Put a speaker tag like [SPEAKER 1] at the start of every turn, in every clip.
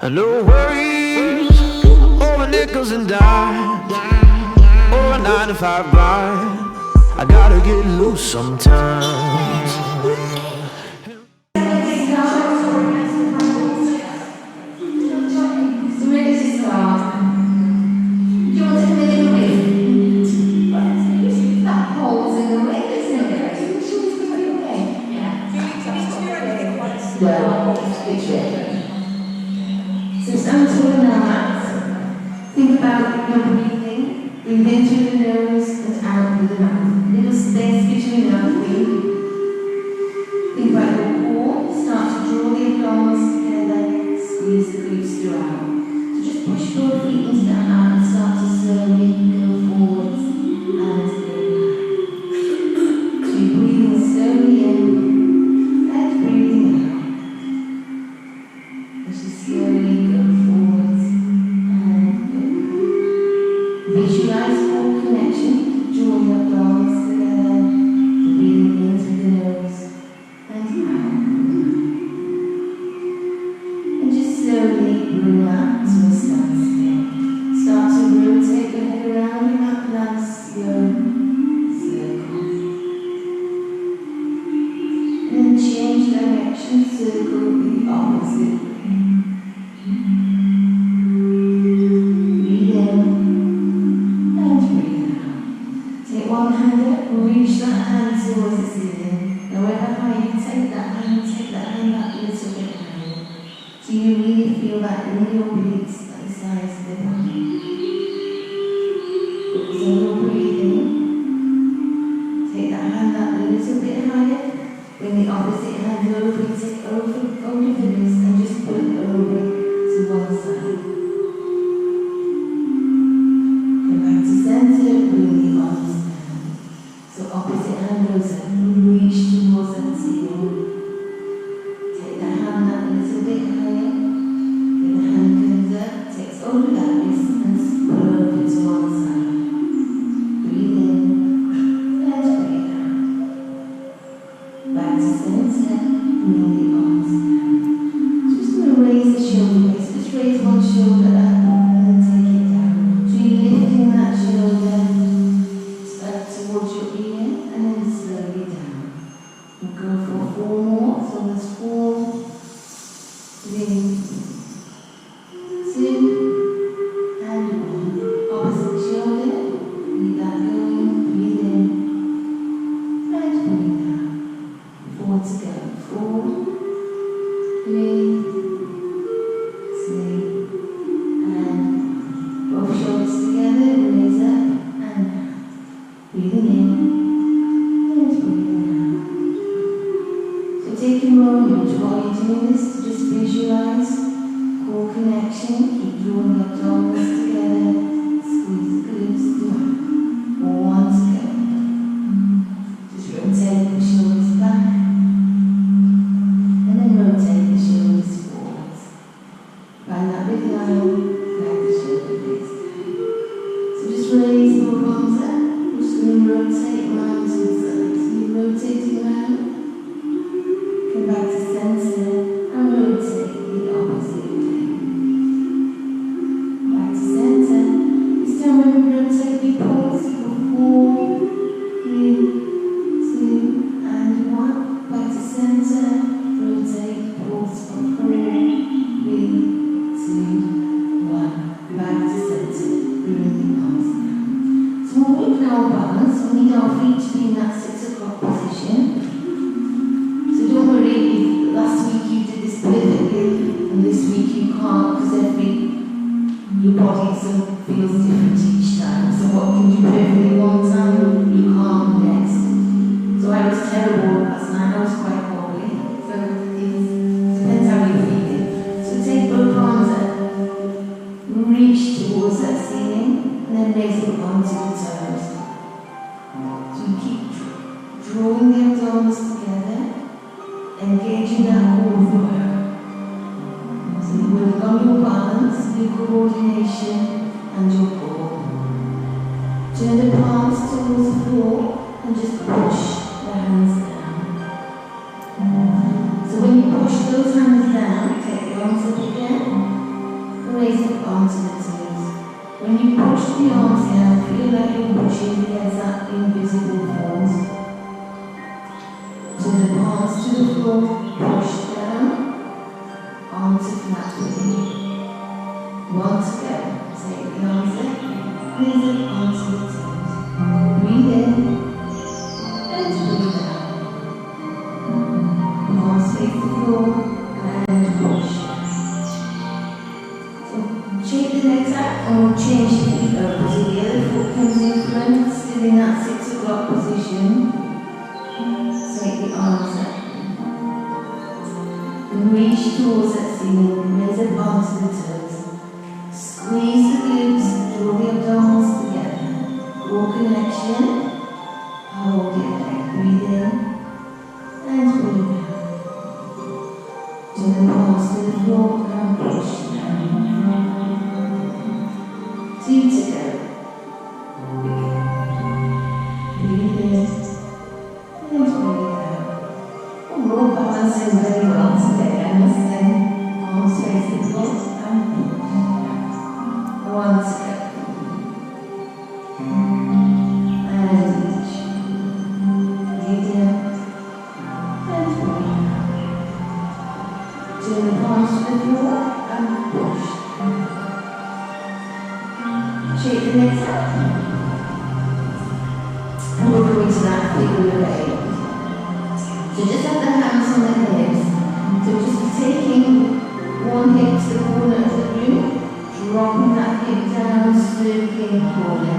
[SPEAKER 1] No worries over nickels and dimes or a 9 to 5 grind. I gotta get loose sometimes.
[SPEAKER 2] Well, it's ready. So stand tall in our mats. Think about your breathing. Breathe in through the nose and out through the mouth. Little space between our feet. Think about your core. Start to draw the abdominals together. Squeeze the glutes throughout. So just push your feet into the mat and start to slowly go forwards and back. So you're breathing slowly in and breathing out. As you slowly go forwards and back. Visualize core connection, draw your abdominals together, breathing in through the nose and out. And just slowly bring that to a standstill. Start to rotate your head around in that nice slow circle. And then change direction, circle the opposite way. Breathe in and breathe out. Take one hand up and reach that hand towards the ceiling. However high you take that hand up a little bit higher. Do you really feel that in your obliques at the sides of the body? So you're breathing. Take that hand up a little bit higher. Bring the opposite hand over, take over the wrist and just pull it over to one side. Come back to center, bring the arms down. So opposite hand goes up, reach towards that ceiling. Take the hand up a little bit higher. Then the hand comes up, takes over that wrist and pull over to one side. Breathe in and breathe out. Back to center, bring the arms down. Just going to raise the shoulder blades. Just raise one shoulder up and then take it down. So you're lifting that shoulder up towards your ear and then slowly down. We'll go for 4 more. So there's 4, 3, 2, and 1. Opposite shoulder. Keep that going. Breathe in and breathe out. 4 to go. 4, 3, 2, and both shoulders together. Raise up and down. Breathing in and breathing out. So take a moment while you're doing this to just visualize core connection. Keep drawing the abdominals together. Squeeze the glutes throughout. 1 to go. Just rotate the shoulders back. And then rotate the shoulders forwards. Find that big line, drag the shoulder blades down. So just raise both arms up. We're just going to rotate around to the side. So you're rotating around. Come back to center and rotate the opposite way. Back to center. This time when we rotate, we pause for 4, 3, 2, and 1. Back to center. Rotate, pause for 4, 3, 2, 1. Back to center. Bring the arms down. So we'll work now on balance. We need our feet to be in that 6 o'clock position. So don't worry if last week you did this perfectly and this week you can't, because your body feels different each time. So what can you perfectly one time, you can't next. So I was terrible last night, I was quite wobbly. So it depends how you're feeling. So take both arms up, reach towards that ceiling, and then raise them onto the toes. So you keep drawing the abdominals together, engaging that core work. So you work on your balance, your coordination, and your core. Turn the palms towards the floor and just push the hands down. So when you push those hands down, take the arms up again. push the arms down, feel like you're pushing against that invisible force. Turn the palms to the floor, push down, arms to flat feet. Once again, take the arms up, raise it onto the toes. Breathe in and breathe out. Palms face the floor and push. Shake the legs out and we'll change the feet over so the other foot comes in front, still in that 6 o'clock position. Take the arms up. And reach towards that ceiling, raise the palms to the toes. Squeeze the glutes, draw the abdominals together. Core connection. Hold it back, breathe in and breathe out. Turn the palms to the floor and push down. 2 to go. Breathe in and breathe out. Oh, we're all balancing very well today, I must say. Arms face the floor and push. 1 to go. And reach. Breathe in and breathe out. Turn the palms to the floor and push. Shake the legs out. And we'll go into that figure of 8. So just have the hands on the hips. So just taking one hip to the corner of the room, dropping that hip down, circling the corner.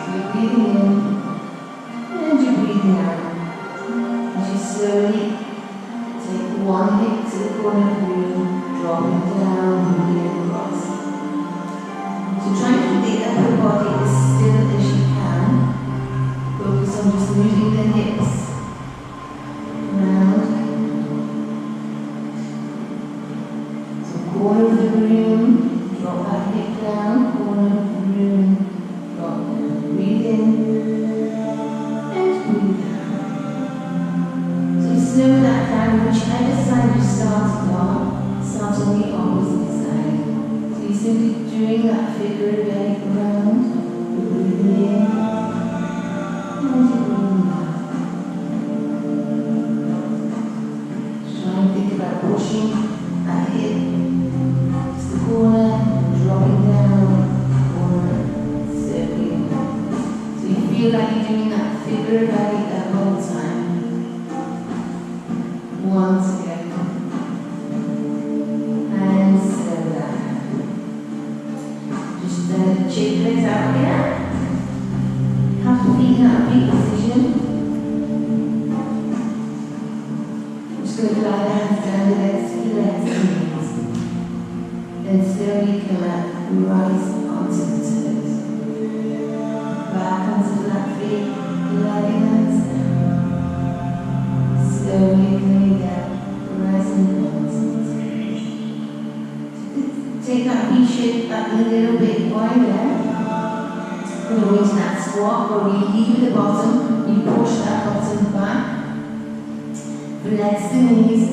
[SPEAKER 2] So you're breathing in and you're breathing out. As you slowly take one hip to the corner of the room, dropping down, moving across. So try to keep the upper body as still as you can. Focus on just moving the hips around. So corner of the room, drop that hip down, corner of the room, drop down. Breathe in and breathe out. So slow that down, whichever side you started on, start on the opposite side. So you simply doing that figure of 8 around, you breathe in and you breathe out. Try and think about pushing that hip to the corner, dropping down, corner, circling. So you feel like you're doing that figure of 8 the whole time. Once again. And slow down. Shake the legs out again. Have the feet in that big position. Just going to lie the hands down the legs, and knees. Then slowly come up and rise onto the toes. Back onto the flat feet, gliding hands down. Slowly coming down, rising onto the toes. Take that V shape back a little bit wider. We're going into that squat where we leave at the bottom, you push that bottom back. Flex the knees,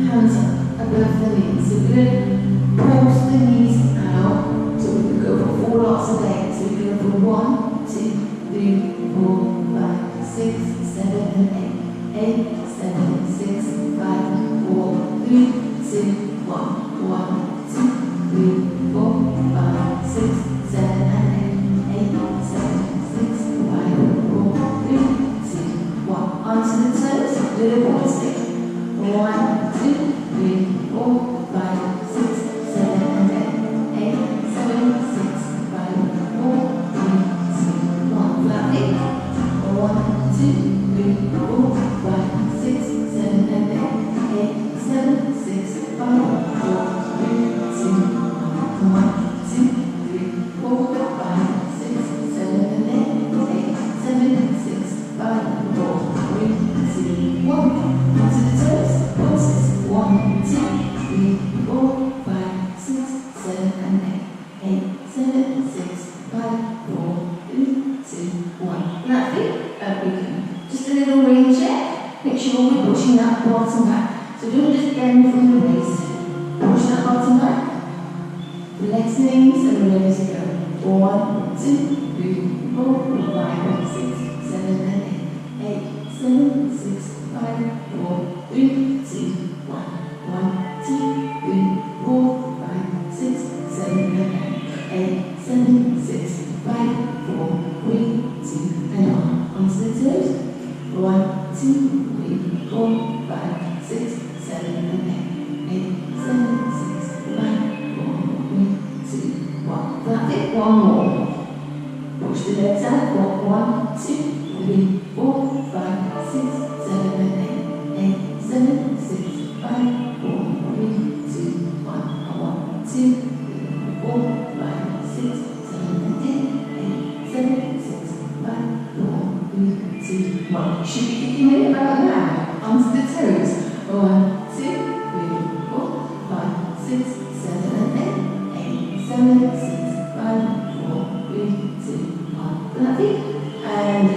[SPEAKER 2] hands up above the knees. So we're going to pulse the knees out. So we can go for 4 lots of legs. So we can go for 1, 2, 3, 4, 5, 6, 7, and 8. 8, 7, 6, 5, 4, 3, 2, 1. 1, 2, 3, 4, 5, 6, 7, and 8. 8, 7, 6, 5, 4, 3, 2, 1. Onto the toes, do the wall stick. 1, 2, 3, 4, 5, 6, 7, and 8. 8, 7, 6, 5, 4, 3, 2, 1. Flat feet. 1, 2, 3, 4, 5, 6, 7, and 8. 8, 7, 6, 5, 4, 3, 2, 1. 1, 2, 3, 4, 5, 6, 7, and 8. 8, 7, 6, 5, 4, 3, 2, 1. Onto the toes, pulses. 1, 2, 3, 4, 5, 6, 7, and 8. 8, 7, 6, 5, 4, 3, 2, 1. Flat feet, up we go. Just a little ring check. Make sure we're pushing that bottom back. So don't just bend from the waist. Push that bottom back. Relax the knees and we're ready to go. 1, 2, 3, 4, 5, 6, 7, and 8. 8, 7, 6, 5, 4, 3, 2, 1. 1, 2, 3, 4, 5, 6, 7, and 8. 8, 7, 6, 5, 4, 3, 2, and on. Onto the toes. 1, 2, 3, 4, 5, 6, 7, and 8. 8, 7, 6, 5, 4, 3, 2, 1. That's it. One more. Push the legs out. Walk 1, 2, 3, 4, 5, 6, 7, and 8. 8, 7, 6, 5, 4, 3, 2, 1. 1, 2, 3, 4, 5, 6, 7, and 8. 8, 7, 6, 5, 4, 3, 2, 1. Should be kicking it about now. Onto the toes. 1, 2, 3, 4, 5, 6, 7, and 8. 8, 7, 6, 5, 4, 3, 2, 1. Lovely. And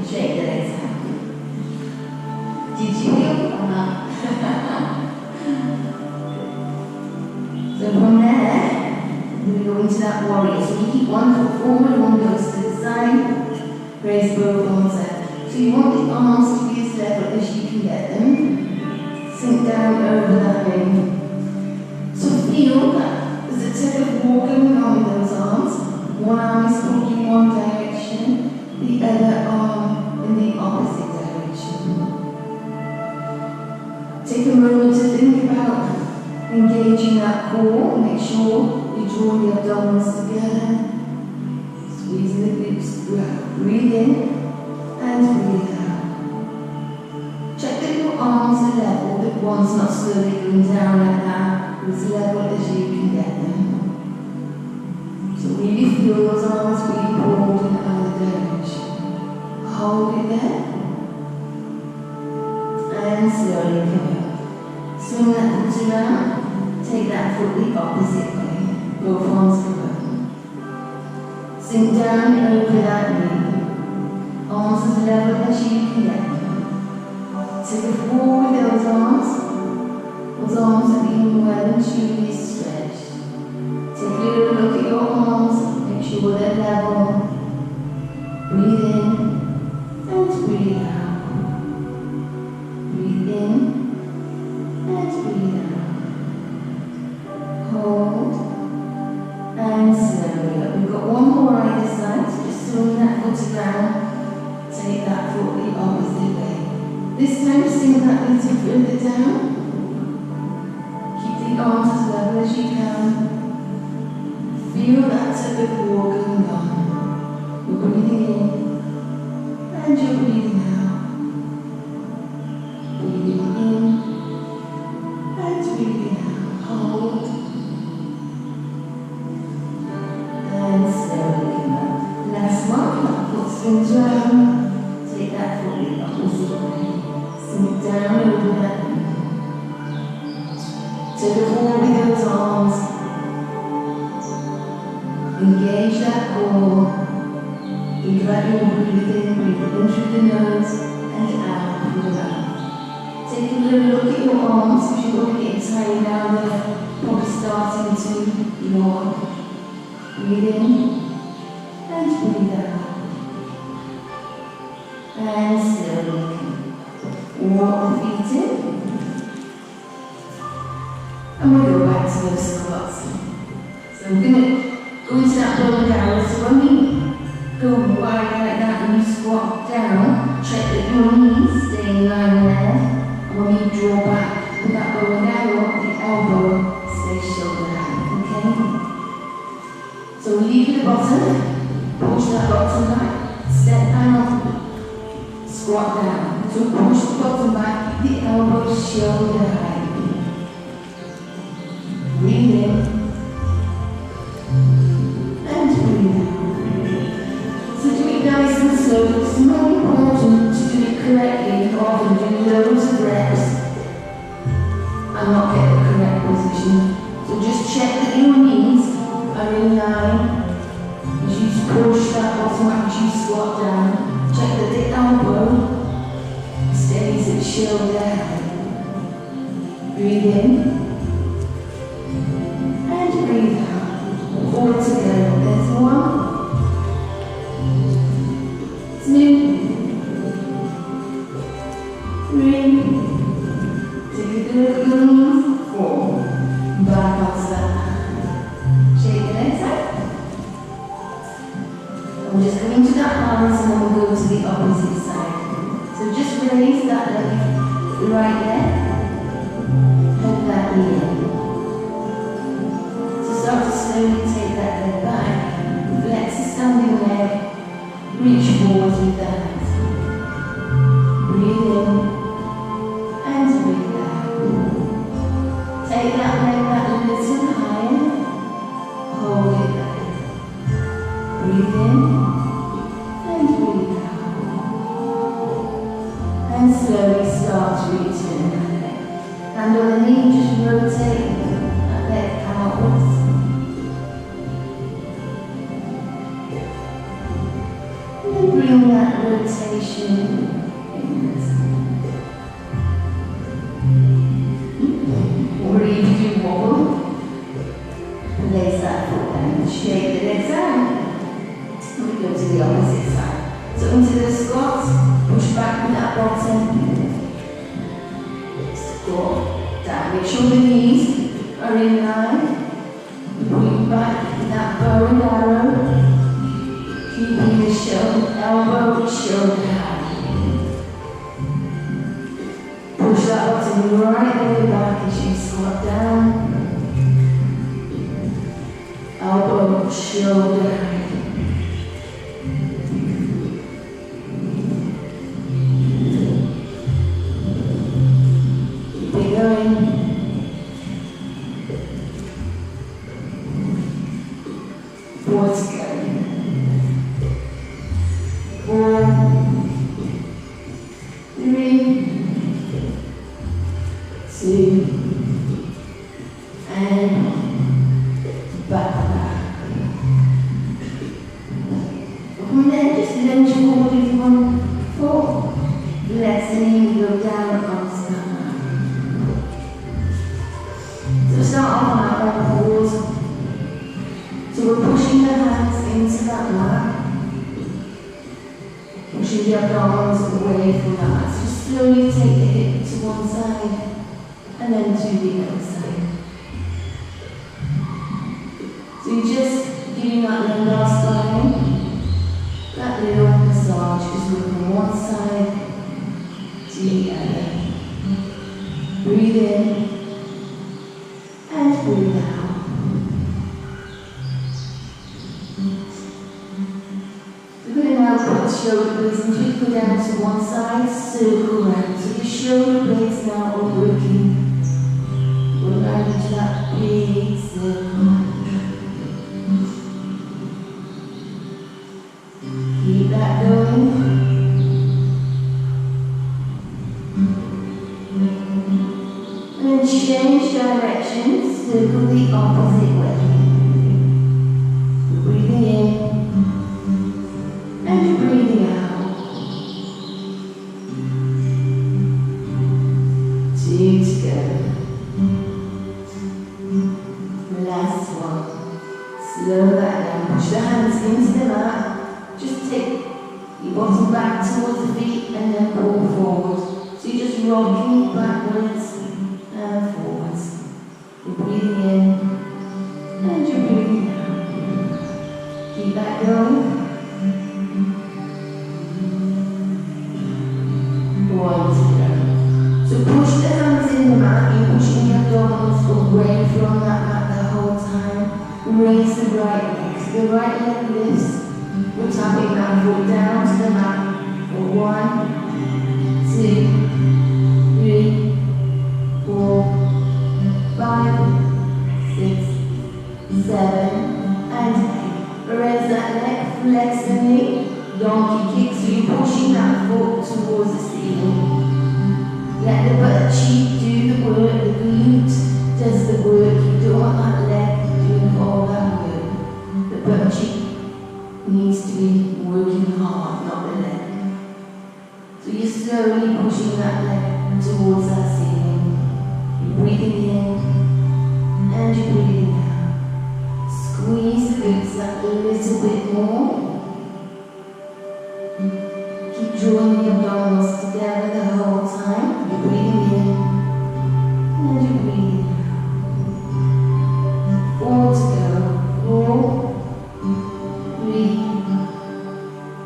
[SPEAKER 2] shake the legs out. Did you feel that? So from there, we go into that warrior. So you keep one foot forward, one goes to the side, raise both arms up. So you want the arms to be as level as you can get them. Sink down over that ring. So feel that there's a type of walk going on with those arms. One arm is pointing one direction, the other arm in the opposite direction. Take a moment to think about engaging that core. Make sure you draw the abdominals together. Squeeze the glutes throughout. Breathe in and breathe out. Check that your arms are level, that one's not slowly going down like that. As level as you can get them. So really feel those arms being pulled in either direction. Hold it there. And slowly come up. Swing that foot around. Take that foot the opposite way. Both arms come up. Sink down over that knee. Arms as level as you can get them. Take a forward with those arms. Those arms are being well and truly stretched. Take a little look at your arms. Make sure they're level. Breathe in and breathe out. Breathe in and breathe out. Hold and slowly up. We've got one more either side, so just swing that foot around. Take that foot the opposite way. This time sink that little further down. Keep the arms as level as you can. Feel that type of war going on. You're breathing in and you're breathing out. Breathing in and breathing out. Hold and slowly come up. Last one, that foot swings round. Take that foot the opposite way. Sink down over that knee. Take a forward with those arms. Engage that core. Think about your breathing. Breathe in through the nose and out through the mouth. Take a little look at your arms because you're going to get tired down there. Probably starting to yawn. Breathe in and breathe out. And slowly walk the feet in. And we'll go back to those squats. So we're going to go into that roll down. So when we go wide like that and you squat down, check that your knees stay in line there. And when you draw back with that roll down, the elbow stays shoulder high. Okay? So leave at the bottom, push that bottom back, step out, squat down. So push the bottom back, keep the elbow shoulder high. Breathe in and breathe out. So do it nice and slow. It's more important to do it correctly rather than do loads of reps and not get the correct position. So just check that your knees are in line as you push that bottom back as you squat down. Check that the elbow stays at shoulder high. Breathe in. Breathe out. Forward to go. There's 1, balance and then we'll go to the opposite side. So just raise that leg, the right leg, and that knee in. So start to slowly take that leg back, flex the standing leg, reach forward with the hands. Breathe in and breathe out. Take that leg back a little higher, hold it there. Breathe in and breathe out. And slowly start to return that leg. Hand on the knee, just rotate that leg outwards. And bring that rotation inwards. Or if you wobble, place that foot down, shake the legs out. We go to the opposite side. So into the squat, push back with that bottom. Squat down. Make sure the knees are in line. Bring back with that bow and arrow. Keeping the shoulder, elbow, shoulder high. Push that bottom right way back as you squat down. Elbow, shoulder high.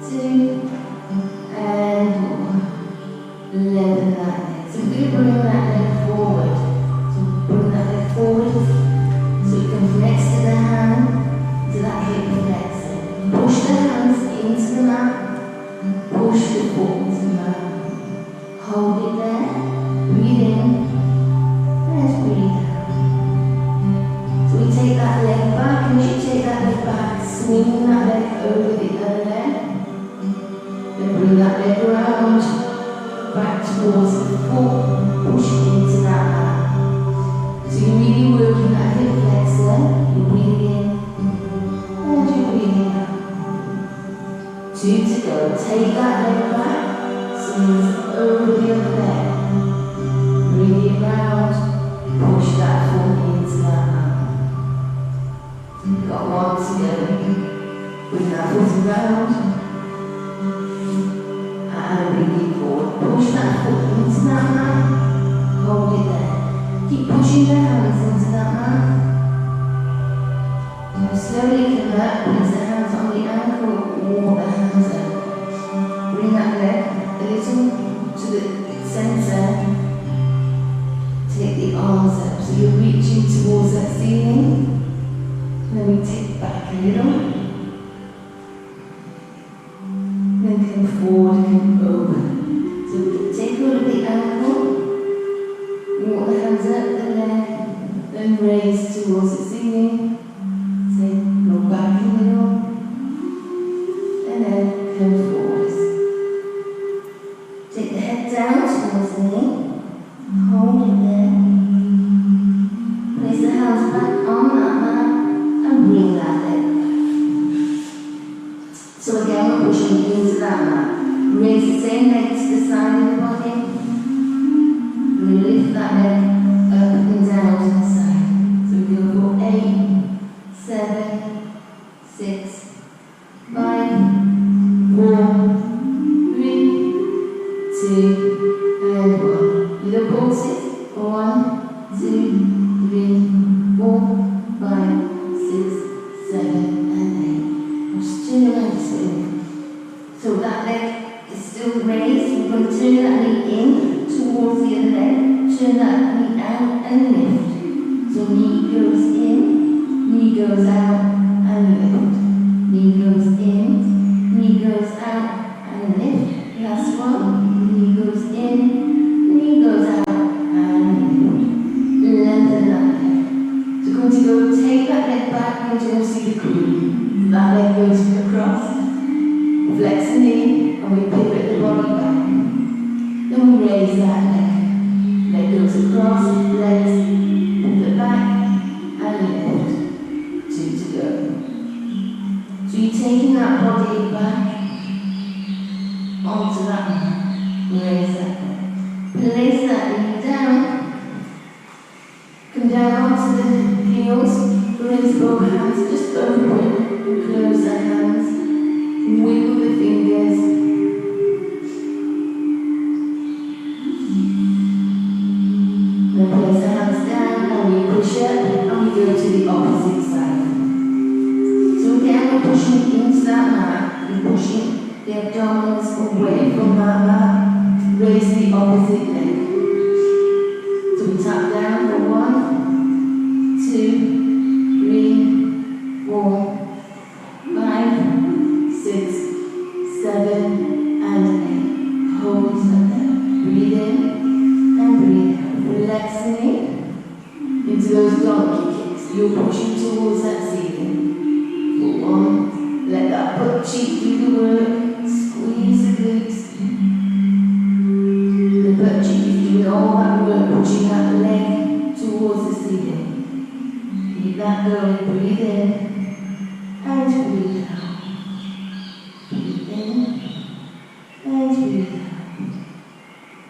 [SPEAKER 3] Two,
[SPEAKER 2] Comes next to the hand, to that hip flexor. Push the hands into the mat, and push the foot into the mat. Hold it there, breathe in, and breathe out. So we take that leg back, and as you take that leg back, swing that leg over the other leg. Then bring that leg around, back towards the foot, push into that mat. So you're really working that hip flexor, you're breathing in, and you're breathing out. 2 to go, take that leg back, swing over the other leg. Bring it round, push that foot into that mat. You've got 1 to go. Bring that foot around, and bring it forward. Push that foot into that mat, hold it there. Keep pushing the hands into that mat. Now slowly convert, place the hands on the ankle or the hands up. Bring that leg a little to the center. Take the arms up so you're reaching towards that ceiling. Then we take back a little. Then come forward and over. So we can take hold of the ankle. Walk the hands up the leg, then raise towards the ceiling. Say, go back a little, and then come forward. Take the head down towards the knee, hold it there. Place the hands back on that mat, and bring that leg back. So again, we're pushing into that mat. Raise the same leg to the side of the body. We lift that leg up and down to the side. So we go for 8, 7, 6, 5, 4, 3, 2, and 1. Little pulses. 1, 2, 3, 4, 5, 6, 7, and 8. Just turn around this way. So that leg is still raised. We're going to turn that knee in towards the other leg, turn that knee out and lift. So knee goes in, knee goes out and lift. Knee goes in, knee goes out and lift. Last one, knee goes in, knee goes out and lift. Lengthen that leg. So we're going to go take that leg back and you're going to see the crew. That leg goes across, flex the knee, and we pivot the body back. Then we raise that leg. Leg goes across, legs, pivot back, and lift. 2 to go. So you're taking that body back onto that mat. Raise that leg. Place that knee down. Come down onto the heels. Raise both hands, just open and close the hands. Wiggle the fingers. Then place the hands down and we push up and we go to the opposite side. So again we're pushing into that mat, we're pushing the abdominals away from that mat, raise the opposite leg. So we tap down for 1, 2, 3, 4, 5, 6, 7, and 8. Hold it there. Breathe in and breathe out. Relax the knee into those donkey kicks. You're pushing towards that ceiling. For 1, let that butt cheek do the work. Squeeze the glutes. The butt cheek is doing all that work, pushing that leg towards the ceiling. Keep that going. Breathe in and breathe out. Breathe in and breathe out.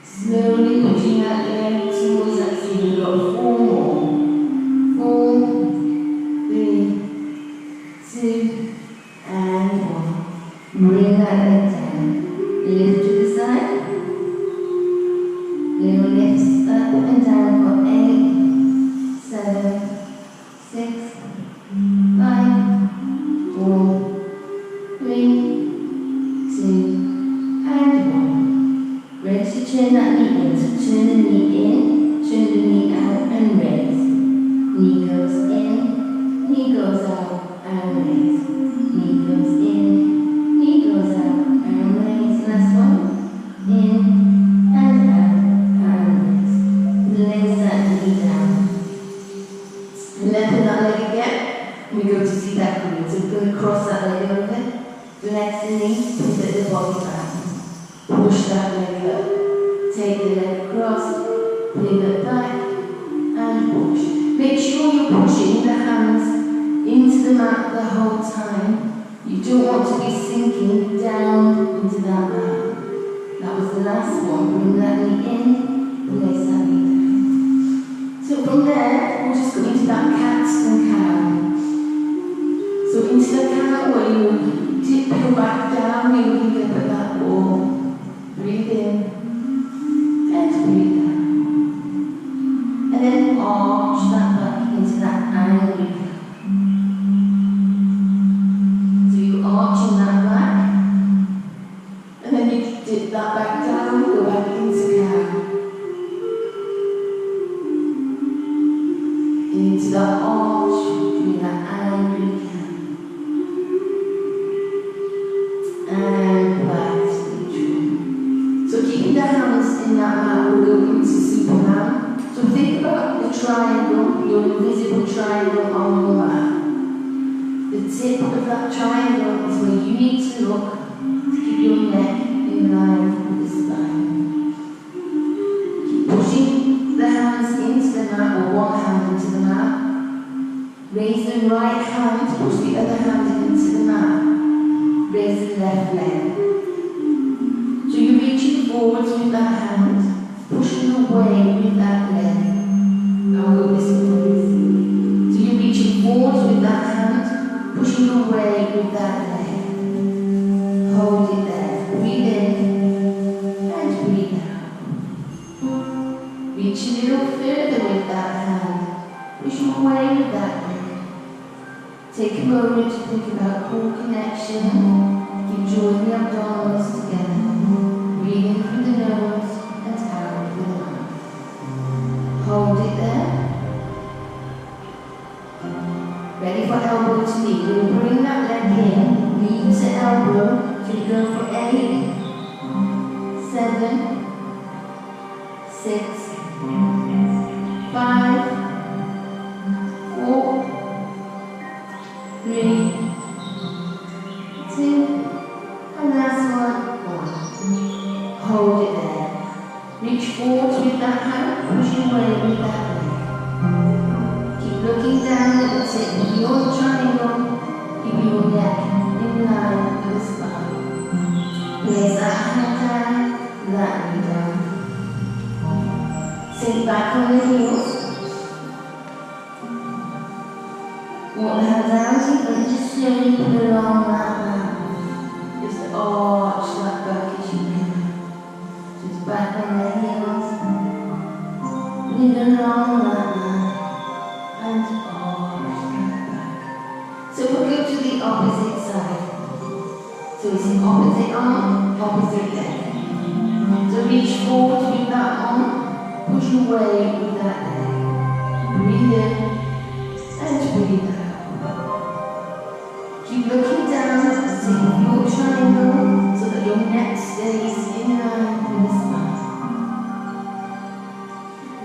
[SPEAKER 2] Slowly pushing that leg towards that ceiling. We've got 4 more. 4, 3, 2, and 1. Bring that leg down. Lift to the side. Little lifts up and down for 8, 7, 6, 5, 4, 3, 2, and 1. Ready to turn that knee in. So turn the knee in, turn the knee out, and raise. Knee goes in, you go to see that glute. So we're going to cross that leg over. The next knee, pivot the body back. Push that leg up. Take the leg across, pivot back, and push. Make sure you're pushing the hands into the mat the whole time. You don't want to be sinking down into that mat. That was the last one. Bring that knee in, place that knee down. So from there, we'll just go into that cat and cow. So into the cow where you tip your back down, you're looking up at that wall. Breathe in and breathe out. And then arch that back into that angry cow. So you arch in that back, and then you dip that back down, go back into cow. Into that arch, doing that angry cow. And back to neutral. So keeping the hands in that mat, we'll go into Superman. So think about the triangle, your invisible triangle on the mat. The tip of that triangle is where you need to look to keep your neck in line with the spine. Keep pushing the hands into the mat, or one hand into the mat. Raise the right hand, push the other hand into the mat. Raise the left leg. So you're reaching forwards with that hand, pushing away with that leg. I'll go this way. So you're reaching forwards with that hand, pushing away with that leg. Hold it there. Breathe in and breathe out. Reach a little further with that hand, pushing away with that leg. Take a moment to think about core connection. Keep drawing the abdominals together. Breathe in through the nose and out through the mouth. Hold it there. Ready for elbow to knee. We'll bring that leg in, knee to elbow. So you go for 8, 7, 6, 5, 4, 3, 2, and last one, 1. Hold it there. Reach forward with that hand, push away with that leg. Keep looking down at the tip of your triangle. Keep your neck in line with the spine. Place that hand down, that knee down. Sink back on the heels. Walk the hands out, and just slowly pull along that mat. Just arch that back as you can. Just back on the heels. Pull along that mat. And arch that back. So we'll go to the opposite side. So it's an opposite arm, opposite leg. So reach forward with that arm, push away with that leg. Breathe in and breathe out. Keep looking down at the tip of your triangle so that your neck stays in line with the spine.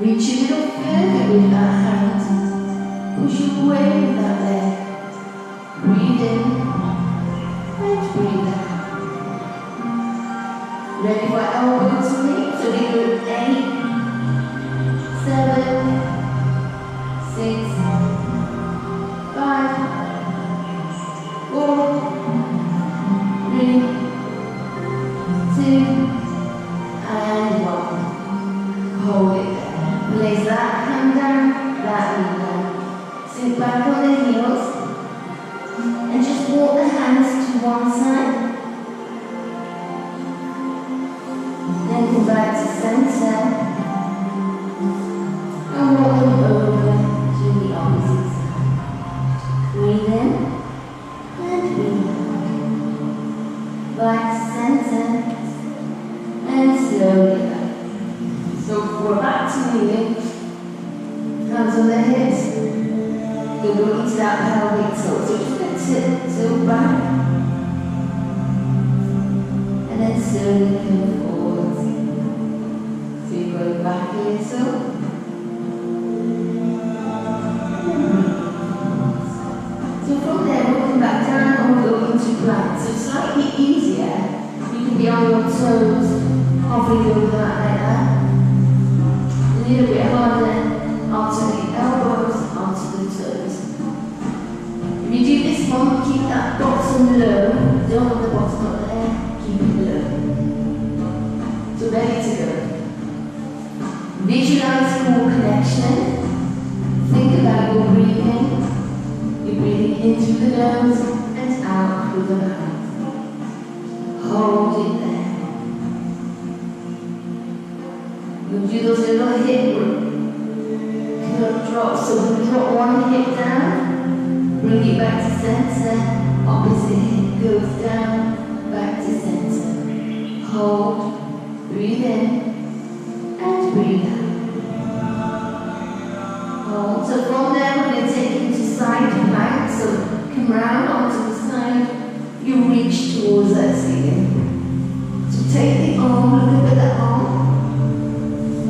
[SPEAKER 2] Reach a little further with that hand. Push away with that leg. Breathe in and breathe out. Ready for elbow to knee? So we go 8, 7, 6, 5, 4, 3, 2, and 1. Hold it there. Place that hand down, that knee down. Sit back on the heels. And just walk the hands to one side. Then come back to center. And walk them over to the opposite side. Breathe in and breathe out. Back to center. And slowly out. So we're back to kneeling. Hands on the hips. You're going into that pelvic tilt. So just going to tilt back. And then slowly come forwards. So you're going back a little. So plank. So it's slightly easier. You can be on your toes, hovering over that like that. A little bit harder onto the elbows, onto the toes. If you do this one, keep that bottom low. Don't want the bottom up there, keep it low. So ready to go. Visualize core connection. Think about your breathing. You're breathing in through the nose and out through the mouth. Hold it there. You'll do those little hip drops. So we'll drop one hip down, bring it back to center, opposite hip goes down, back to center. Hold, breathe in, and breathe out. Hold. So from there, we're going to take you to side plank. So come round onto the side, you reach towards that ceiling. So take the arm, look at that arm,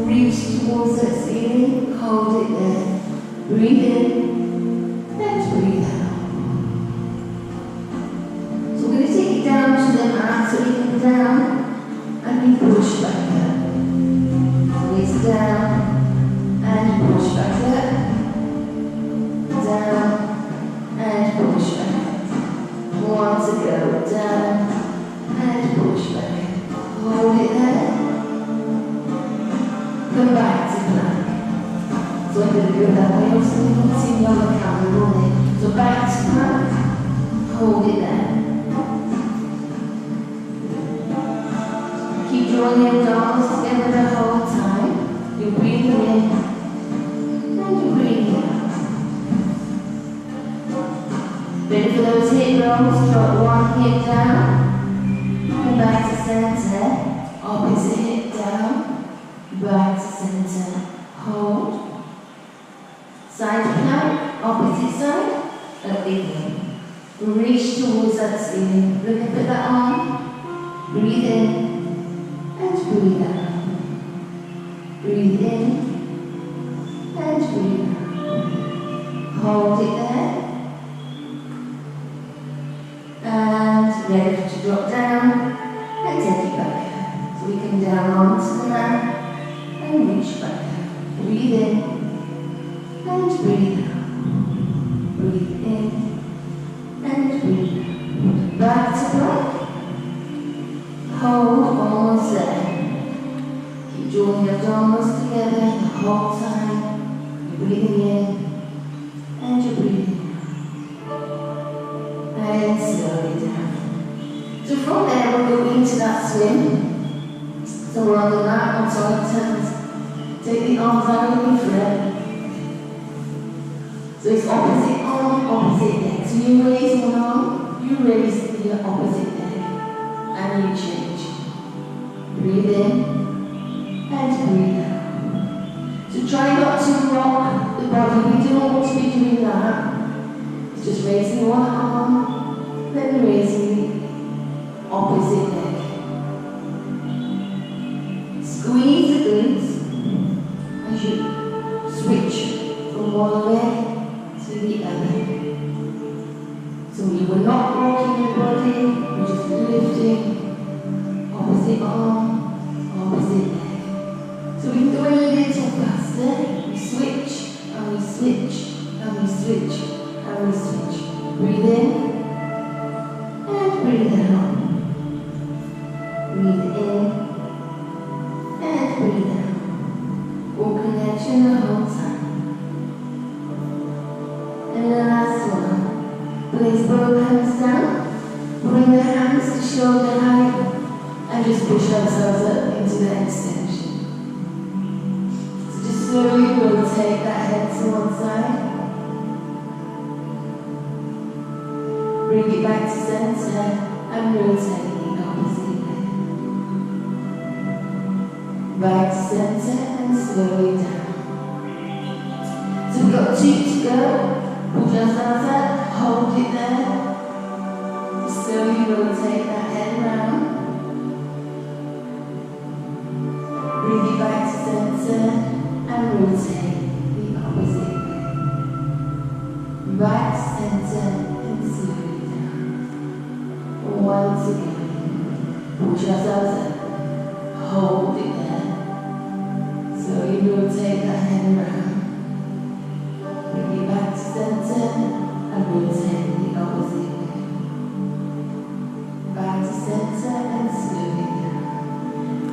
[SPEAKER 2] reach towards that ceiling, hold it there. Breathe in, and breathe out. So we're going to take it down to the mat, so we come down, and we push back up. It's down, and push back up. Down, and push back up. More to go. Down, and push back up. Hold it there. Come back to plank. So I'm going to go that way, also you can see me on the camera, won't it? So back to plank, hold it there. Keep drawing your arms together the whole time. You're breathing in, and you're breathing out. Ready for those hip rolls, drop one hip down, come back to center, opposite hip down, back to center, hold. Side plank, opposite side, and breathing. Reach towards that ceiling. Look at that arm. Breathe in and breathe out. Breathe in and breathe out. Hold it there. And ready to drop down and take it back up. So we come down onto the mat and reach back up. Breathe in. And breathe out. Breathe in and breathe out. Back to plank. Hold almost there. Keep drawing your arms together the whole time. You're breathing in and you're breathing out. And slowly down. So from there we'll go into that swim. So we're on the mat on solid turns. Take the arms out of your thread. So it's opposite arm, opposite leg. So you raise one arm, you raise the opposite leg, and you change. Breathe in, and breathe out. So try not to rock the body. We don't want to be doing that. It's just raising one arm, then raising the opposite leg. Squeeze the glutes as you switch from one leg to the other. So you were not rocking your body, you're just lifting, opposite arm, opposite leg. So we can go a little faster, we switch, and we switch, and we switch, and we switch. Breathe in, and breathe out. Breathe in, and breathe out. Core connection the whole time. And the last one. Place both hands down. Bring the hands to shoulder height. And just push ourselves up into the extension. So just slowly rotate that head to one side. Bring it back to center and rotate the opposite leg. Back to center and slowly down. So we've got 2 to go. Push ourselves up, hold it there. Slowly rotate that head around. Bring it back to center and rotate the opposite way. Back to center and slowly down. once again. Push yourselves up. Hold it there. So you rotate that hand around. Bring it back to center and rotate the opposite way. Back to center and slowly down.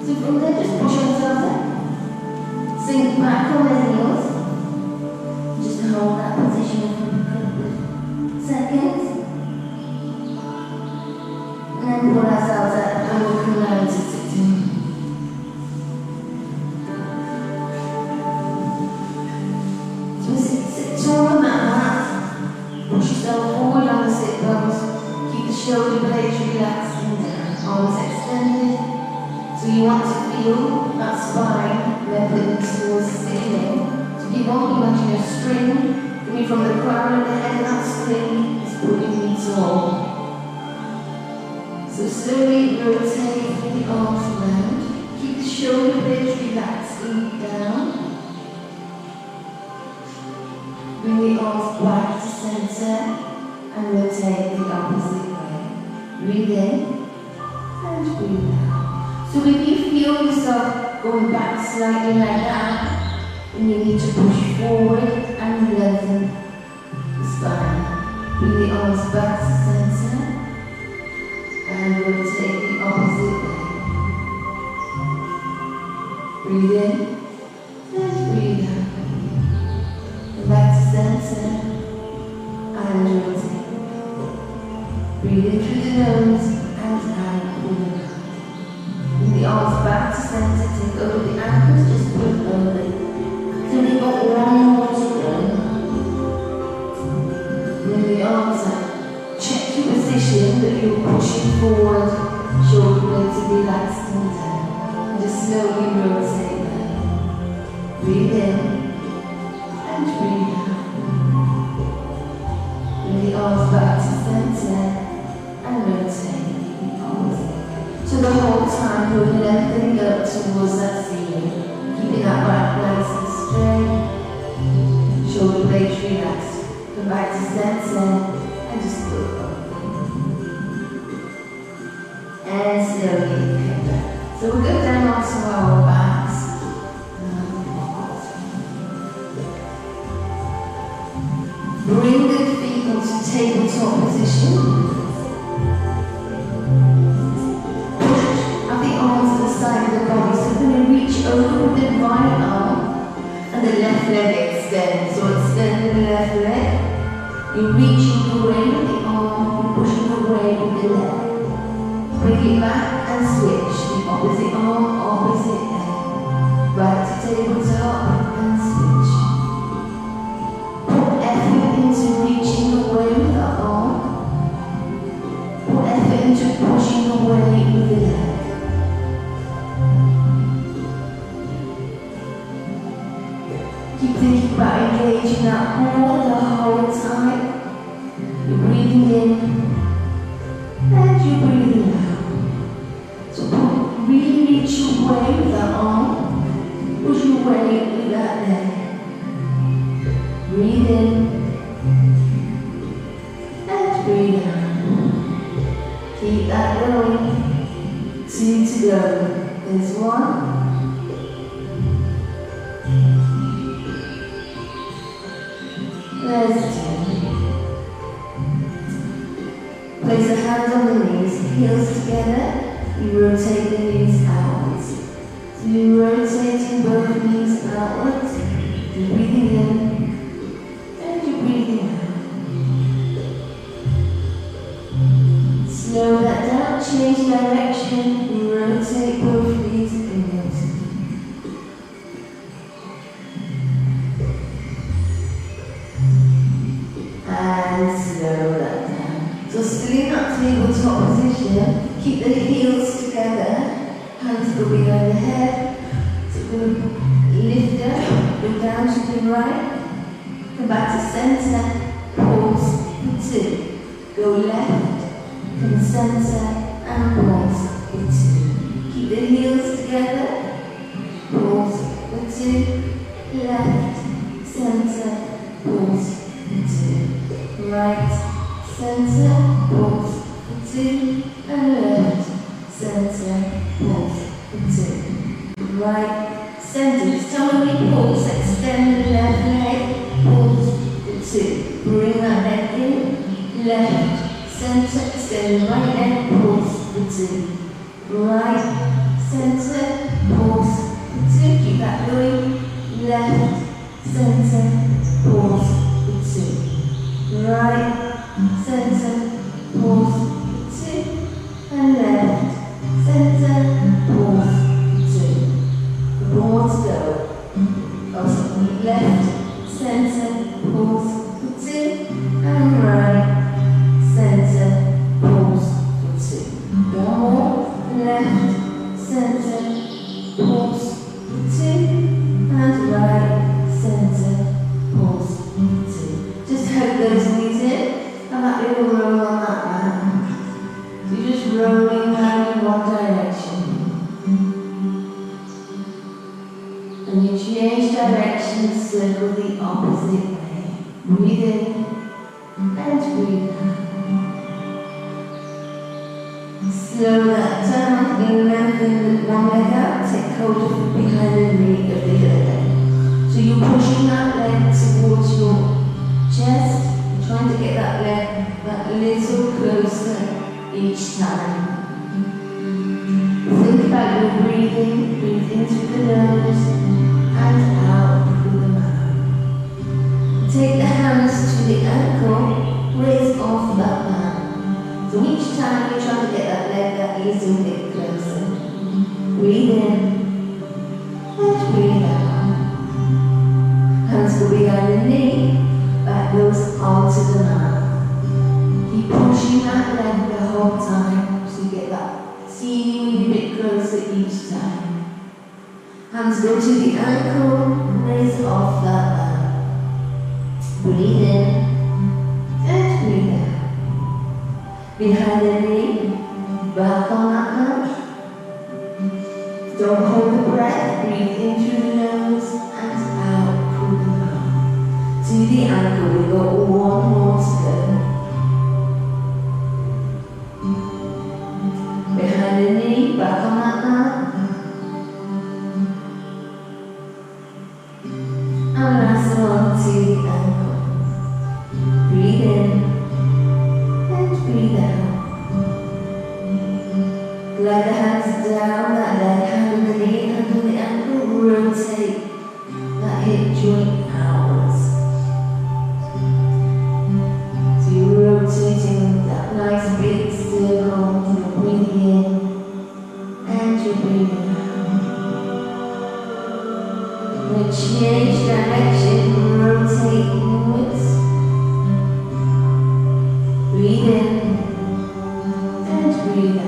[SPEAKER 2] So from there, just push yourselves up. Sink back on the heels. Just hold that position for a couple of seconds. And then pull ourselves up and we'll come down to sitting. So sit tall on that mat. Push yourself forward on the sit bones. Keep the shoulder blades relaxed and down. Arms extended. So you want to feel that spine leveling towards the ceiling. So you want to imagine a string coming from the crown of the head, and that string is pulling you tall. So slowly rotate the arms around. Keep the shoulder blades relaxed and down. Bring the arms back to center and rotate the opposite way. Breathe in and breathe out. So if you feel yourself going back slightly like that, then you need to push forward and lengthen the spine. Bring the arms back to center and rotate the opposite way. Breathe in and breathe out. And back to center and rotate. Breathe in through the nose and out through the mouth. Bring the arms back to center, take over the ankles, just pull over. So we've got one more to go. Bring the arms up. Check your position that you're pushing forward, shoulder blades are relaxed and down. And just slowly rotate them. Breathe in and breathe out. Bring the arms back to center and rotate the arms. So the whole time you're lengthening up towards that ceiling, keeping that back nice and straight. Shoulder blades relaxed. Come back to center and just go up. And slowly come back. So we'll go down onto our backs. Bring the feet into tabletop position. Push up the arms to the side of the body. So we're going to reach over with the right arm and the left leg extend. So extend the left leg. You're reaching away with the arm, you're pushing away with the leg. Bring it back and switch. The opposite arm, opposite leg. Back to tabletop and switch. Put effort into reaching away with the arm. Put effort into pushing away with the leg. Keep thinking about engaging that core the whole time. You're breathing in and you're breathing out. So really reach away with that arm, push away with that leg. Breathe in and breathe out. Keep that going. 2 to go. There's 1. There's 2. Place the hands on the knees, heels together. You rotate the knees outwards. So you're rotating both knees outwards. You're breathing in and you're breathing out. Slow that down, change direction. You rotate both knees inwards. And slow that down. So still in that tabletop position, keep the heels together, hands go behind the head. So we'll lift up, go down to the right, come back to center, pause for 2. Go left, come center, and pause for 2. Keep the heels together, pause for 2. Left, center, pause for 2. Right, center, pause for 2, and left, center, pulse for 2. Right, center, stomach pulse, extend the left leg, pulse for 2. Bring that leg in, left, center, extend the right leg, pulse for 2. Right, center, pulse for 2. Keep that going, left, center, pulse for 2. Right, center, pulse for 2. And left, center, pulse for 2. More to go. Also, left, center, pulse for 2. And right, center, pulse for 2. One more. Left, center, pulse for 2. And right, center, pulse for 2. Just hug those knees in. And that little roll on that mat. So you're just rolling around in one direction. And you change direction, circle the opposite way. Breathe in and breathe out. Slow that down and lengthen one leg out. Take hold of behind the knee of the other leg. So you're pushing that leg towards your chest, trying to get that leg that little closer each time. Think about your breathing. Breathe in through the nose and out through the mouth. Take the hands to the ankle, raise off that mat. So each time you're trying to get that leg that little bit closer. Breathe in and breathe out. Hands go behind the knee, back goes onto the mat. Keep pushing that leg the whole time so you get that teeny bit closer each time. Hands go to the ankle, raise off that mat. Breathe in and breathe out. Behind the knee, back on that mat. Don't hold the breath, breathe in through the nose and out through the mouth. To the ankle, we've got one more to go. Behind the knee, back on that mat. And last one to the ankle. Breathe in. Breathe out. Glide the hands down, that leg, hand on the knee, hand on the ankle, rotate that hip joint outwards. So you're rotating that nice big circle, you're breathing in and you're breathing out. You're going to change direction, rotate inwards. Breathe in and breathe out.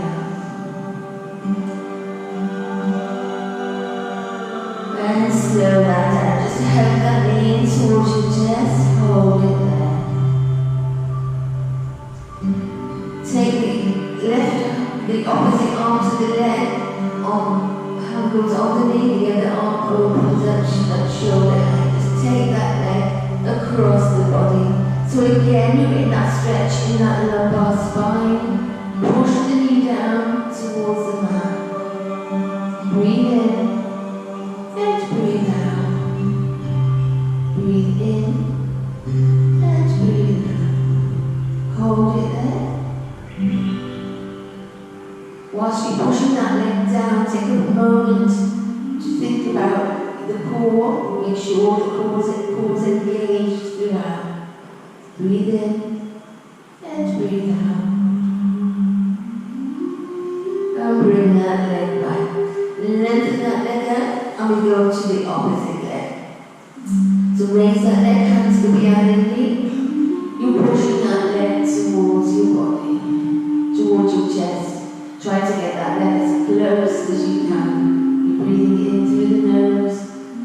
[SPEAKER 2] And slow that down. Just hug that knee in towards your chest. Hold it there. Take the opposite arm to the leg. Hand goes on the knee. The other arm opens up that shoulder. Just take that leg across the body. So again, you're getting that stretch in that lumbar spine. Push the knee down towards the mat. Breathe in and breathe out. Breathe in and breathe out. Hold it there. Whilst you're pushing that leg down, take a moment to think about the core. Make sure the core's engaged throughout. Breathe in and breathe out. And bring that leg back. Lengthen that leg out and we go to the opposite leg. So raise that leg, hands go behind the knee. You're pushing that leg towards your body, towards your chest. Try to get that leg as close as you can. You're breathing in through the nose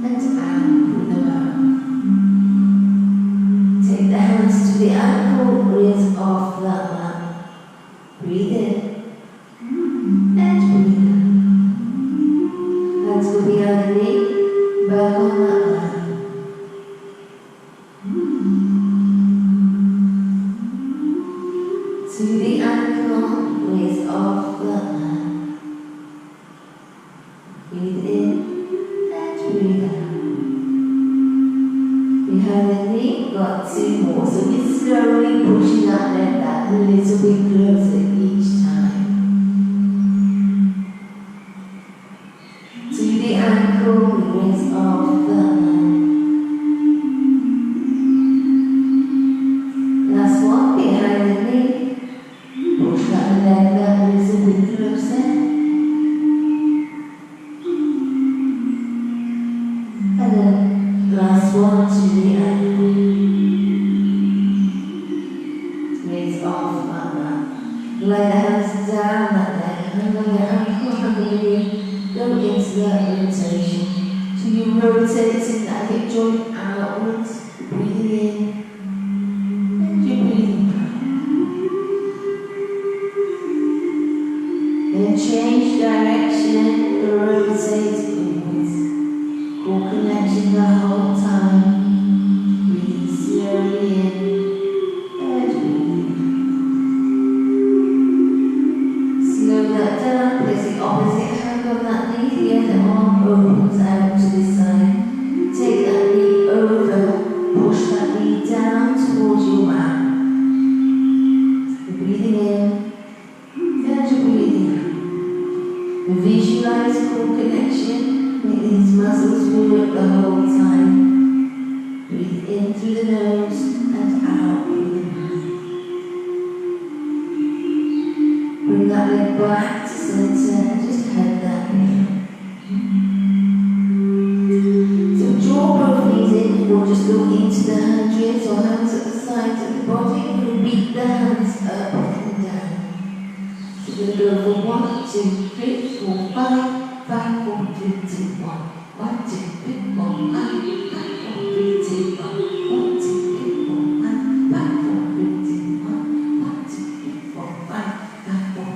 [SPEAKER 2] and out through the mouth. Take the hands to the ankle, raise off that mat. Breathe in and breathe out. Hands go behind the knee, back on that mat. to the ankle, raise off the hand. Breathe in and breathe out. Behind the knee, got 2 more. So we're slowly pushing that leg back a little bit closer each time. To the ankle, raise off the hand. Last one, behind the knee. Push that leg back a little bit closer. And then last one to the ankle. Raise off like that. Lay the hands down like that. And on your ankle, and then go into that rotation. So you're rotating that hip joint outwards. Breathing in. And you're breathing out. Then change direction. Rotate inwards. Core connection the whole time. Breathing slowly in and breathing out. Slow that down. Place the opposite hand on that knee. The other arm opens out to the side. Take that knee over. Push that knee down towards your mat. You're breathing in and you're breathing out. Visualize core connection. Make these muscles work the whole time. Breathe in through the nose and out through the mouth. Bring that leg back to center and just head that down. So draw both knees in or just go into the hundreds or hands at the sides of the body and repeat the hands up and down. So we're going to go for 1, 2, 3, 4, 5. 5, 4, 3, 2, 1. 1, 2, 3, 4, 5. 5, 4, 3, 2, 1. 1, 2, 3, 4, 5. 5, 4, 3, 2, 1. 1, 2, 3, 4, 5. 5, 4, 3, 2, 1. 1, 2, 3, 4, 5. 5, 4,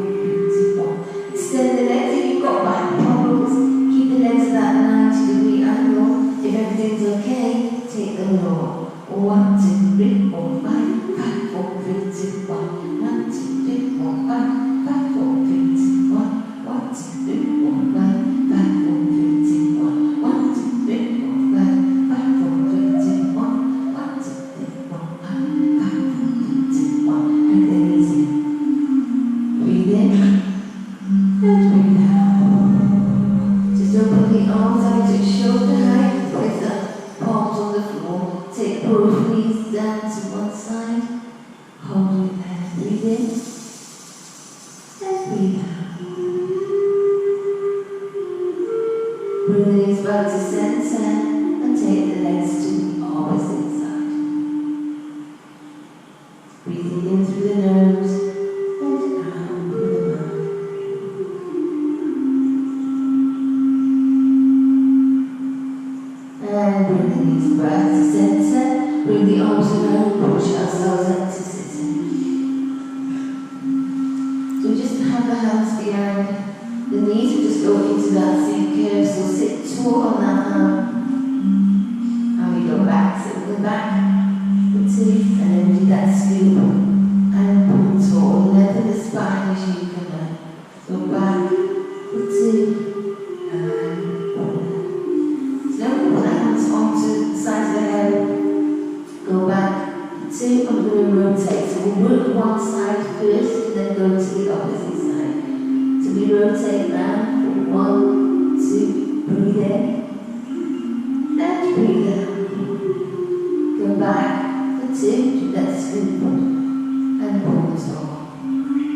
[SPEAKER 2] 3, 2, 1. Extend the legs if you've got back problems. Keep the legs at that 90-degree angle. If everything's okay, take them lower. 1, 2, 3, 4, 5. 5, 4, 3, 2, 1. 1, 2, 3, 4, 5. 5, 4, 3, 2, 1. 1, 2, 3, 4, 5. 5, 4, 3, 2, 1. 1, 2, 3, 4, 5. 5, 4, 3, 2, 1. 1, 2, 3, 4, 5. 5, 4, 3, 2, 1. And then easy. Breathe in and breathe out. Just open the arms out to shoulder height. Place the palms on the floor. Take both knees down to one side. Hold it there. Breathe in. Breathe out. Bring the knees back to center and take the legs to the opposite side. Breathing in through the nose and out through the mouth. And bring the knees back to center. Bring the arms around, push ourselves up to sitting. So just have the hands behind the knees and just go into that same curve. So sit tall on that arm. And we go back. So we go back for 2 and then we do that scoop and pull tall. Lengthen the spine as you can learn. Go back for 2 and pull. So now we put the hands onto the sides of the head. Go back for 2 and we're going to rotate. So we'll work one side first and then go to the opposite side. So we rotate round for 1, 2, breathe in and breathe out. Go back for 2, do that scoop and pull the top.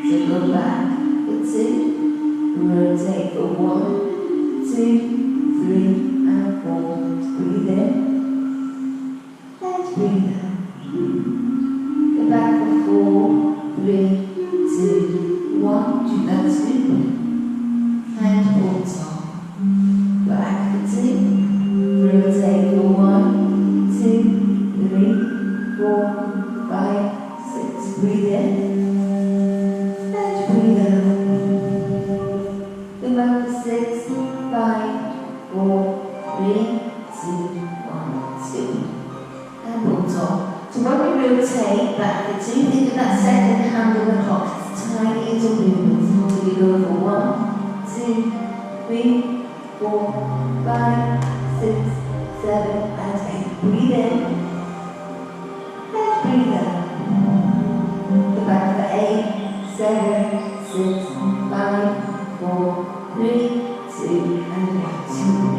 [SPEAKER 2] So go back for 2, rotate for 1, 2, 3 and 4. Breathe in and breathe out. Go back for 4, 3, 2, 1. Do that scoop and pull top. Back for 2. Rotate for 1, 2, 3, 4, 5, 6. Breathe in and breathe out. Go back for 6, 5, 4, 3, 2, 1. Scoop and pull top. So when we rotate backwards, so you think of that second hand of the clock, it's tiny little movements. So you go for 1, 2, 3, 4, 5, 6, 7, and 8. Breathe in. And breathe out. Go back for 8, 7, 6, 5, 4, 3, 2, and 1. 2.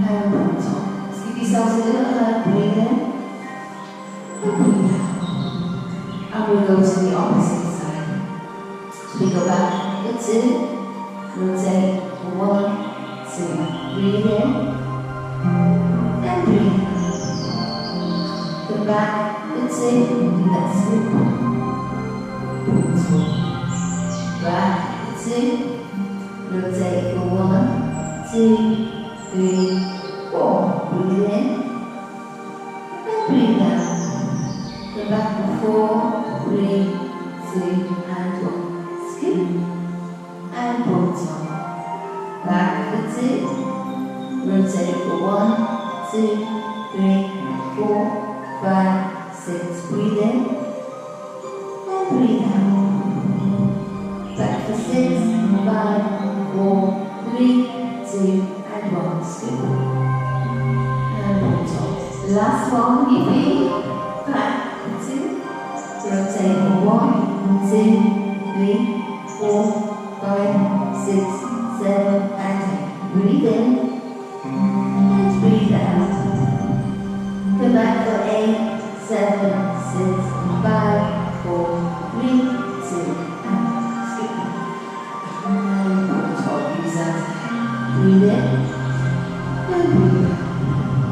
[SPEAKER 2] And one top. Just give yourselves a little hug. Breathe in. And breathe out. And we go to the opposite side. So we go back for 2. Rotate for 1, 2. Breathe in. And breathe out. Go back for 2. Do that simple. Back for 2. Rotate for 1, 2, 3, 4. Breathe in. And breathe out. Go back for 4, 3, 2, and 1. Skip. And bottom. Back for 2. Rotate for 1, 2, 3, 4, 5, 6. Breathe in. And breathe out. Back for 6, 5, 4, 3, 2, and 1. Skip. And bottom. Last one, you feel. Back for 2. Rotate for 1, 2, 3, 4, 5, 6, 7, and 8. Breathe in. And breathe out. Come back for 8, 7, 6, 5, 4, 3, 2, and skip. And on top, use that. Breathe in. And breathe out.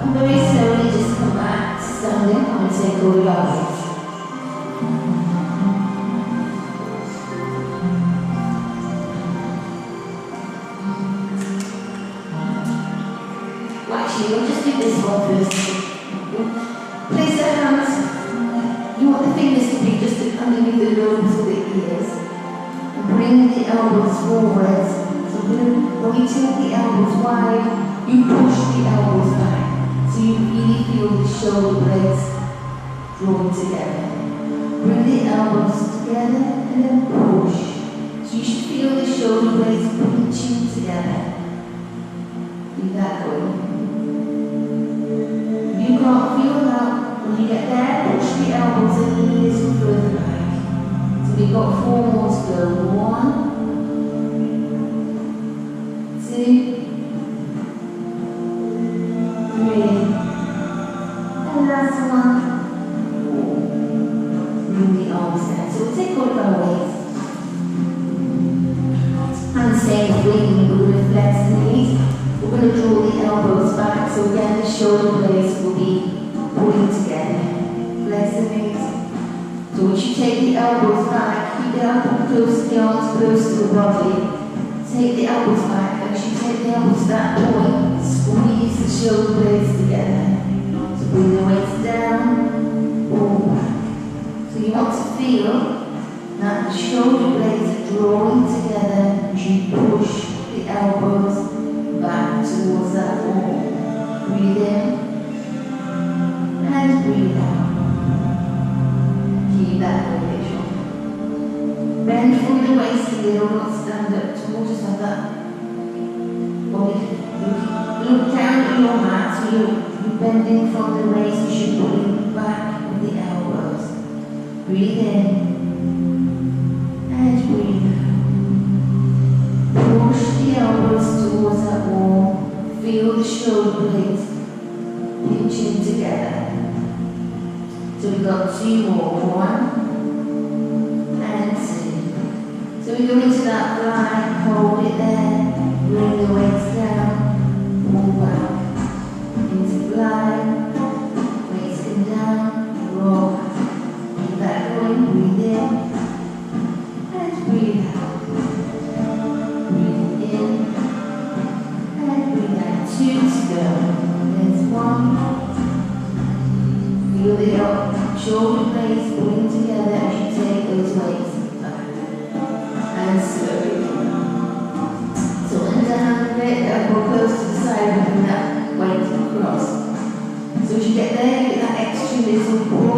[SPEAKER 2] And very slowly just come back to standing and take all your weight. We'll just do this one first. Place the hands, you want the fingers to be just underneath the lobes of the ears. And bring the elbows forward. So when you take the elbows wide, you push the elbows back. So you really feel the shoulder blades drawing together. Bring the elbows together and then push. So you should feel the shoulder blades pinching together. Leave that going. You can't feel that when you get there, push the elbows and the knees further back. So we've got 4 more to go. 1, 2, 3, and last one. 4. Bring the arms down. So we'll take all of our weight. And same thing, we're going to flex the knees. We're going to draw the elbows back, so again the shoulder blades will be pulling together. Flex the knees. So once you take the elbows back, keep the elbows close to the arms, close to the body. Take the elbows back, and as you take the elbows to that point, squeeze the shoulder blades together. So bring the weights down, or back. So you want to feel that the shoulder blades are drawing together as you push the elbows back towards that wall. Breathe in and breathe out. Keep that rotation. Bend from the waist a little, not stand up tall, just like that. Look down at your mat, so you're bending from the waist, you should pull back with the elbows. Breathe in and breathe out. Push the elbows towards that wall. Feel the shoulder blades pinching together. So we've got 2 more. 1 and 2. So we go into that fly, hold it there, bring the weights down, pull back. Into fly, weights come down, roll back. Keep that going, breathe in and breathe out. 2 to go. There's 1. Feel the shoulder blades pulling together as you take those weights back. And slowly. So underhand it, elbow close to the side, and that weight across. So as you get there, you get that extra little pull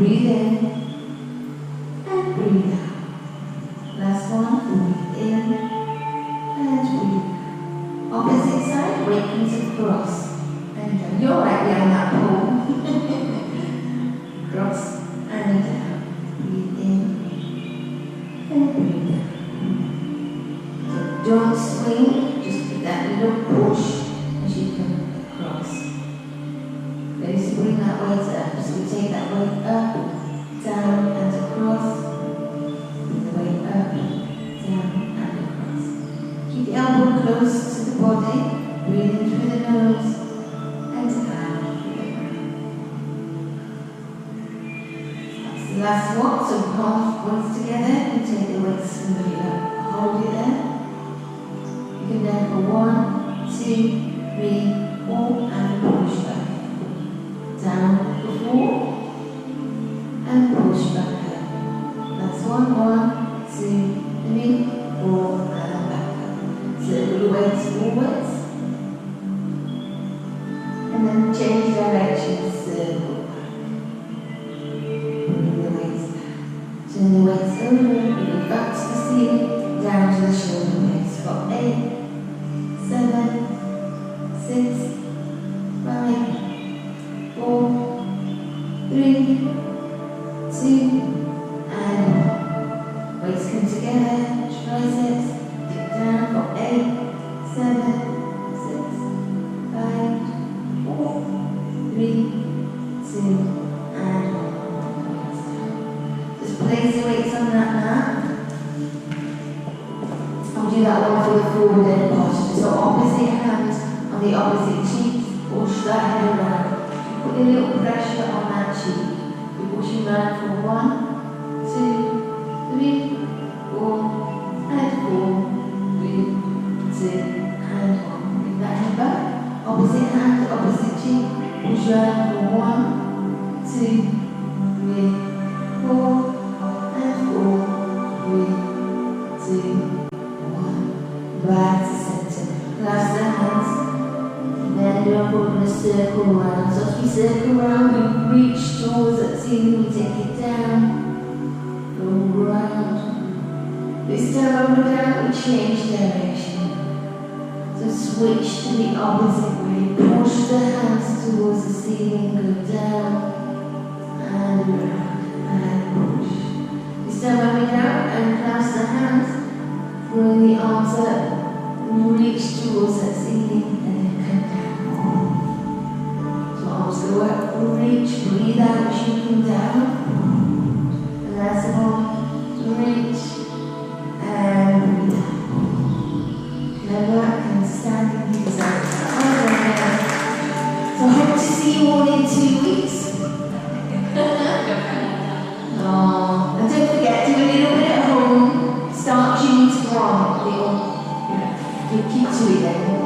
[SPEAKER 2] breathe in and breathe out. Last one, breathe in and breathe out. Opposite side, weight comes across. And down. You're right behind that pole. Cross and down. Breathe in and breathe out. So don't swing, just give that little push as you come across. Ready to bring that weight up. So we take that weight up, down and across. Bring the weight up, down and across. Keep the elbow close to the body. Breathe in through the nose and out through the mouth. That's the last one. So palms once together and take the weights and bring it up. Hold it there. You can then go 1, 2, 3, 4 and push back. Down for 4 and push back up. That's 1, 2, 3, 4 and back up. Circle the weights forwards. And then change direction, circle back. Bring the weights back. Turn the weights over, bring it back to the ceiling, down to the shoulder blades for 8, 7, 6, 5, 4, 3, 2, and 1. Weights come together, triceps, dip down for 8, 7, 6, 5, 4, 3, 2, and 1. Just place the weights on that mat. I'll do that one for the forward end posture. So opposite hands on the opposite cheek, push that head around. Put a little pressure on that cheek. You're pushing around for 1, 2, 3, 4, and 4, 3, 2, and 1. Bring that head back. Opposite hand, opposite cheek. Push around for 1, 2, 3, 4, and 4, 3, 2, 1. Back to center. Clasp the hands. Then we're going to circle around. So as we circle around, we reach towards that ceiling, we take it down, go round. This time when we're down, we change direction. So switch to the opposite way. Push the hands towards the ceiling, go down, and around, and push. This time when we're down, and clasp the hands, bring the arms up, reach towards that ceiling, and then come down. Arms go up, reach, breathe out as you come down. And that's one, reach, and breathe out. Level up and standing knees out. So I hope to see you all in 2 weeks. Oh, and don't forget, do a little bit at home. Start tuning to one. You keep to it then.